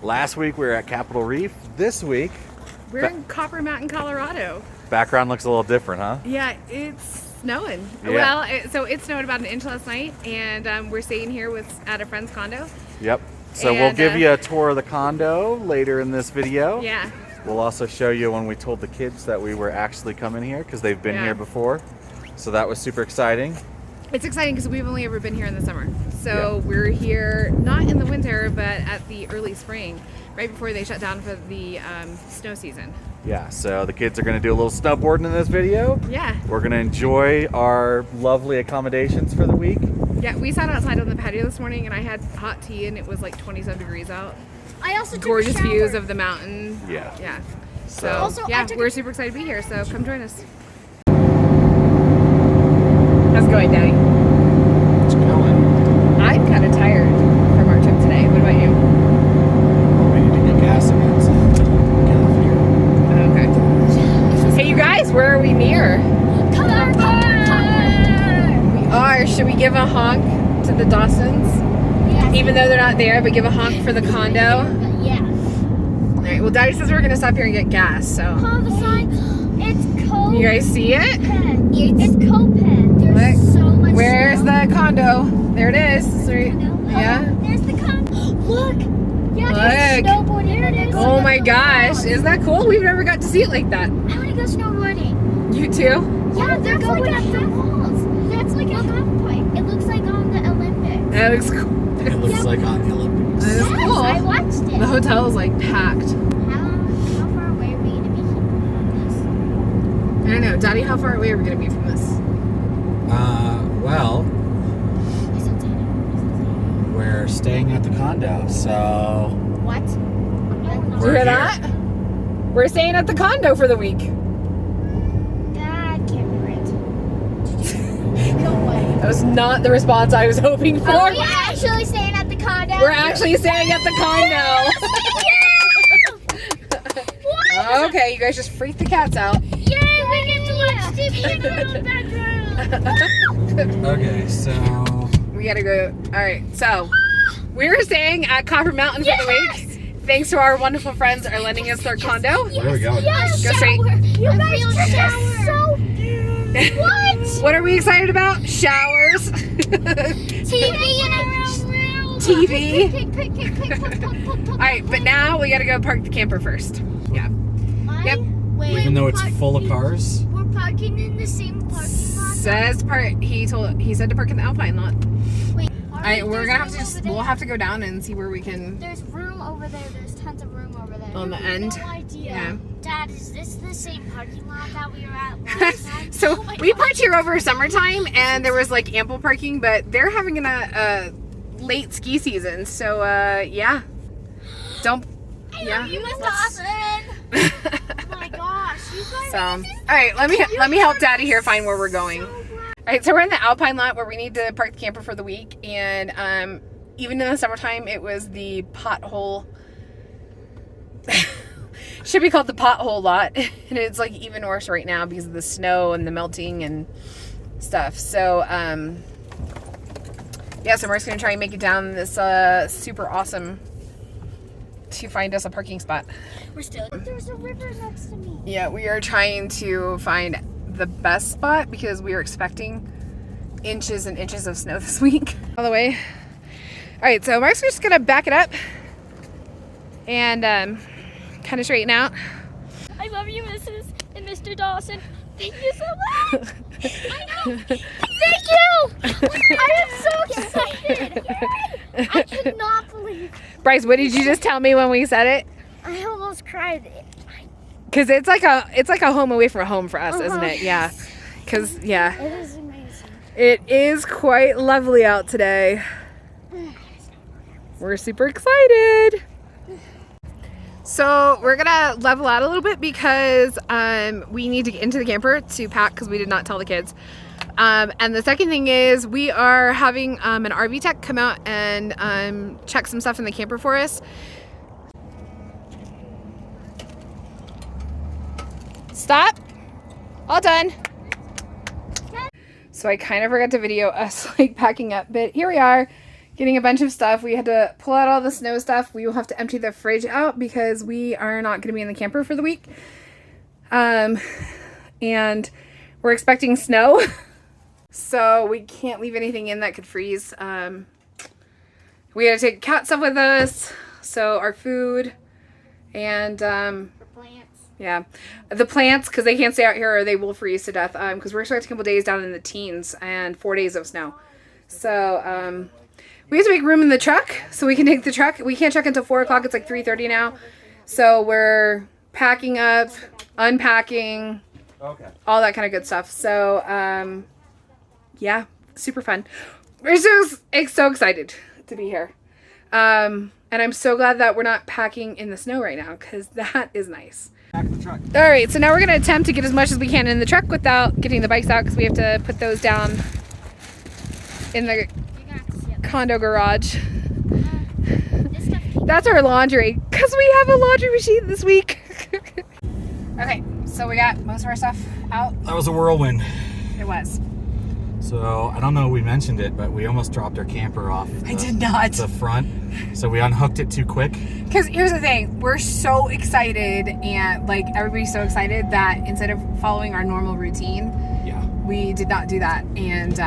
Last week we were at Capitol Reef. This week we're in Copper Mountain, Colorado. Background looks a little different, huh? Yeah, it's snowing. Yeah. Well, so it snowed about an inch last night, and we're staying here at a friend's condo. Yep. So we'll give you a tour of the condo later in this video. Yeah. We'll also show you when we told the kids that we were actually coming here because they've been here before. So that was super exciting. It's exciting because we've only ever been here in the summer. So we're here not in the winter, but at the early spring, right before they shut down for the snow season. Yeah, so the kids are going to do a little snowboarding in this video. Yeah. We're going to enjoy our lovely accommodations for the week. Yeah, we sat outside on the patio this morning and I had hot tea and it was like 27 degrees out. I also took gorgeous a shower. views of the mountain. Yeah. Yeah. So Also, yeah, we're super excited to be here, so come join us. How's it going, Daddy? it's going. I'm kind of tired from our trip today. What about you? We need to get gas again, so get off here. Okay. Hey, you guys, where are we near? Color Park! We are. Should we give a honk to the Dawsons? Yes. Even though they're not there, but give a honk for the condo? Yeah. All right, well, Daddy says we're going to stop here and get gas, so. Hold the sign. It's cold. You guys see it? It's Copen. There's Look. so much Where's snow. the condo? There it is. Sorry. Yeah. There's the condo. Look. Yeah, Look. there's snowboarding. There it is. Oh my gosh, isn't that cool? We've never got to see it like that. I want to go snowboarding. You too? Yeah, they're going up the walls. That's like a half pipe. It looks like on the Olympics. That looks cool. It looks like on the Olympics. That is cool. I watched it. The hotel is like packed. How far away are we going to be from I don't know. Daddy, how far away are we going to be from this? Well, this? Is it Dana? we're staying at the condo, so What? Did you We're hear here. that? We're staying at the condo for the week. That can't be right. No way. That was not the response I was hoping for. Are we actually staying at the condo? We're actually staying at the condo. What? Okay, you guys just freaked the cats out. Yay, we get to watch TV in our own bedroom. okay, so We gotta go. All right, so we're staying at Copper Mountain for the week. Thanks to our wonderful friends that are lending us their condo. where are we going? Yes, Go straight. You guys shower. So what? What are we excited about? Showers. TV in our own room. TV. Pick. All right, but now we gotta go park the camper first. Yeah. Yep. Even though it's full of cars. We're parking in the same parking lot. Says park. He said to park in the Alpine lot. Wait. All right, we're gonna have to we'll have to go down and see where we can. There's room over there. There's tons of room over there. On the end? No idea. Yeah. Dad, is this the same parking lot that we were at last time? So Oh my we God. parked here over summertime, and there was like ample parking, but they're having a late ski season, so yeah. Don't. I love you, Miss Dawson. Oh my gosh, you guys. So, all right, let me help Daddy here find where we're going. All right, so we're in the Alpine lot where we need to park the camper for the week, and even in the summertime, it was the pothole. Should be called the pothole lot, and it's like even worse right now because of the snow and the melting and stuff. So, yeah, so we're just gonna try and make it down this super awesome to find us a parking spot. We're still. There's a river next to me. Yeah, we are trying to find the best spot because we are expecting inches and inches of snow this week. All the way. All right, so Mark's just gonna back it up and kind of straighten out. I love you, Mrs. and Mr. Dawson. Thank you so much. I know. Thank you. I am so excited. I could not believe. Bryce, what did you just tell me when we said it? I almost cried. Because it's like a home away from home for us, isn't it? Yeah. Because yeah, It is amazing. it is quite lovely out today. We're super excited. So we're gonna level out a little bit because we need to get into the camper to pack because we did not tell the kids. And the second thing is we are having an RV tech come out and check some stuff in the camper for us. Stop. All done. So I kind of forgot to video us like packing up, but here we are. getting a bunch of stuff. We had to pull out all the snow stuff. We will have to empty the fridge out because we are not going to be in the camper for the week. And we're expecting snow. So we can't leave anything in that could freeze. We had to take cat stuff with us. So our food and The plants. yeah, the plants, because they can't stay out here or they will freeze to death. Because we're expecting a couple days down in the teens and 4 days of snow. So we have to make room in the truck so we can take the truck. We can't check until 4 o'clock. It's like 3:30 now. So we're packing up, unpacking, Okay. all that kind of good stuff. So yeah, super fun. We're so excited to be here. And I'm so glad that we're not packing in the snow right now because that is nice. Back in the truck. All right, so now we're going to attempt to get as much as we can in the truck without getting the bikes out because we have to put those down in the You're gonna have to see it. condo garage. This stuff. That's our laundry because we have a laundry machine this week. Okay, so we got most of our stuff out. That was a whirlwind. It was. So I don't know if we mentioned it, but we almost dropped our camper off. I did not. The front. So we unhooked it too quick. Because here's the thing, we're so excited and like everybody's so excited that instead of following our normal routine, Yeah. we did not do that. And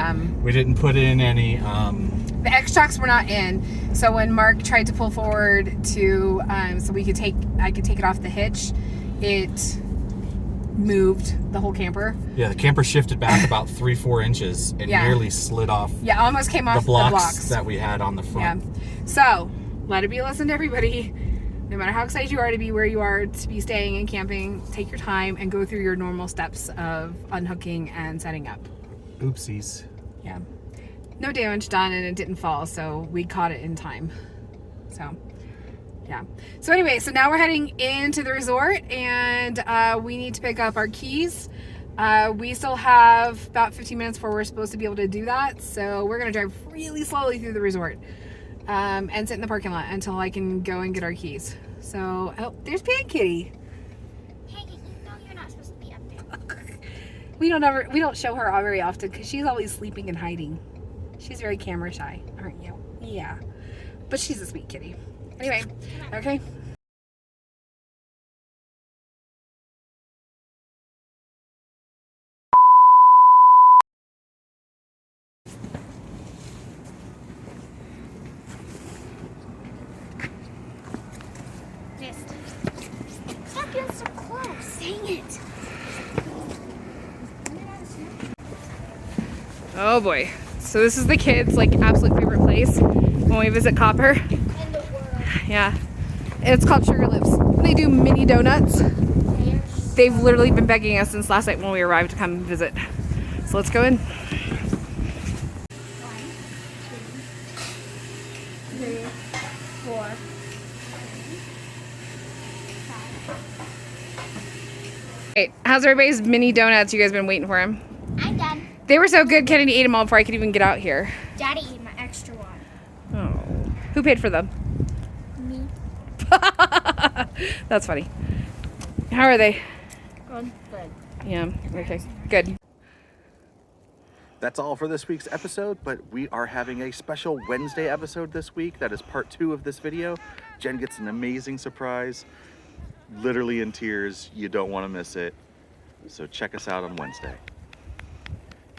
We didn't put in any. the X shocks were not in. So when Mark tried to pull forward to so I could take it off the hitch, it moved the whole camper. Yeah, the camper shifted back about 3-4 inches and Yeah. nearly slid off Yeah, almost came off the blocks that we had on the Yeah. front. So let it be a lesson to everybody. No matter how excited you are to be where you are to be staying and camping, take your time and go through your normal steps of unhooking and setting up. Oopsies. Yeah. No damage done and it didn't fall, so we caught it in time. So, yeah. So anyway, so now we're heading into the resort and we need to pick up our keys. We still have about 15 minutes before we're supposed to be able to do that. So we're going to drive really slowly through the resort and sit in the parking lot until I can go and get our keys. So, oh, there's Pan Kitty. Hey, you know you're not supposed to be up there. We don't show her very often because she's always sleeping and hiding. She's very camera shy, aren't you? Yeah. But she's a sweet kitty. Anyway, okay. Missed. Stop getting so close. Dang it. Oh boy. So this is the kids' like absolute favorite place when we visit Copper. In the world. Yeah. It's called Sugar Lips. They do mini donuts. They've literally been begging us since last night when we arrived to come visit. So let's go in. 1, 2, 3, 4. Hey, how's everybody's mini donuts? You guys been waiting for them? I'm done. They were so good, Kennedy ate them all before I could even get out here. Daddy ate my extra one. Oh. Who paid for them? Me. That's funny. How are they? Good. Yeah, okay, good. That's all for this week's episode, but we are having a special Wednesday episode this week. That is part 2 of this video. Jen gets an amazing surprise, literally in tears. You don't want to miss it. So check us out on Wednesday.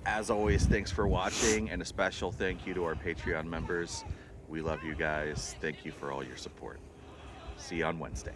As always, thanks for watching, and a special thank you to our Patreon members. We love you guys. Thank you for all your support. See you on Wednesday.